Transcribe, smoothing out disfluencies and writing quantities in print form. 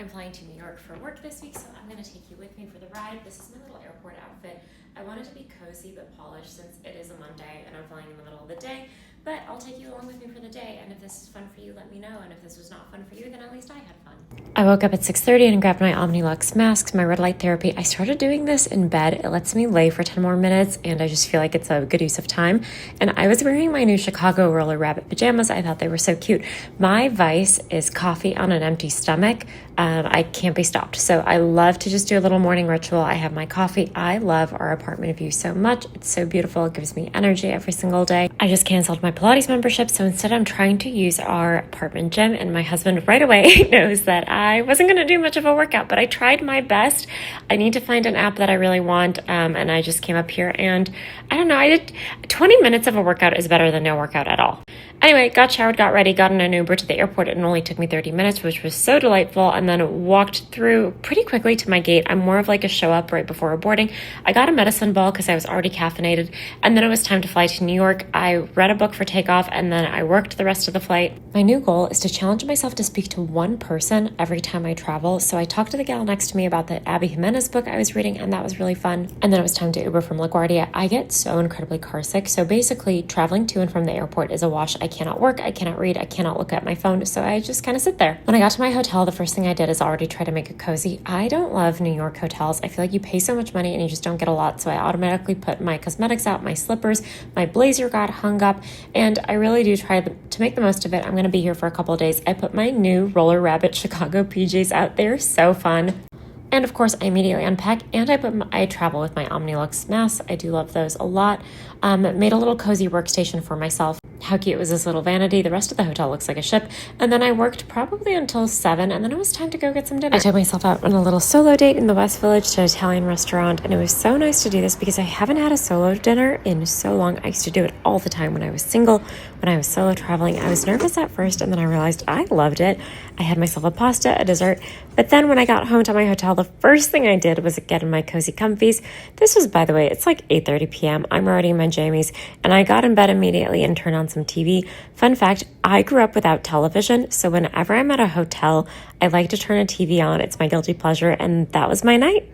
I'm flying to New York for work this week, so I'm going to take you with me for the ride. This is my little airport outfit. I wanted to be cozy but polished since it is a Monday and I'm flying in the middle of the day, but I'll take you along with me for the day, and if this is fun for you, let me know, and if this was not fun for you, then at least I had fun. I woke up at 6:30 and grabbed my OmniLux masks, my red light therapy. I started doing this in bed. It lets me lay for 10 more minutes, and I just feel like it's a good use of time. And I was wearing my new Chicago Roller Rabbit pajamas. I thought they were so cute. My vice is coffee on an empty stomach. I can't be stopped. So I love to just do a little morning ritual. I have my coffee. I love our apartment view so much. It's so beautiful. It gives me energy every single day. I just canceled my Pilates membership, so instead I'm trying to use our apartment gym, and my husband right away knows that I wasn't going to do much of a workout, but I tried my best. I need to find an app that I really want, and I just came up here, and I don't know, I did 20 minutes of a workout is better than no workout at all. Anyway, got showered, got ready, got in an Uber to the airport. It only took me 30 minutes, which was so delightful, and then walked through pretty quickly to my gate. I'm more of like a show up right before boarding. I got a medicine ball because I was already caffeinated, and then it was time to fly to New York. I read a book for takeoff, and then I worked the rest of the flight. My new goal is to challenge myself to speak to one person every time I travel, so I talked to the gal next to me about the Abby Jimenez book I was reading, and that was really fun. And then it was time to Uber from LaGuardia. I get so incredibly car sick, so basically traveling to and from the airport is a wash. I cannot work, I cannot read, I cannot look at my phone, so I just kind of sit there. When I got to my hotel, the first thing I did is already try to make it cozy. I don't love New York hotels. I feel like you pay so much money and you just don't get a lot, so I automatically put my cosmetics out, my slippers, my blazer got hung up, and I really do try to make the most of it. I'm going to be here for a couple of days. I put my new Roller Rabbit Chicago PJs out there, so fun. And of course, I immediately unpack, and I travel with my OmniLux masks. I do love those a lot. Made a little cozy workstation for myself. How cute was this little vanity? The rest of the hotel looks like a ship. And then I worked probably until 7, and then it was time to go get some dinner. I took myself out on a little solo date in the West Village to an Italian restaurant, and it was so nice to do this because I haven't had a solo dinner in so long. I used to do it all the time when I was single, when I was solo traveling. I was nervous at first, and then I realized I loved it. I had myself a pasta, a dessert, but then when I got home to my hotel, the first thing I did was get in my cozy comfies. This was, by the way, it's like 8:30 p.m. I'm already in my jammies, and I got in bed immediately and turned on some TV. Fun fact, I grew up without television, so whenever I'm at a hotel, I like to turn a TV on. It's my guilty pleasure, and that was my night.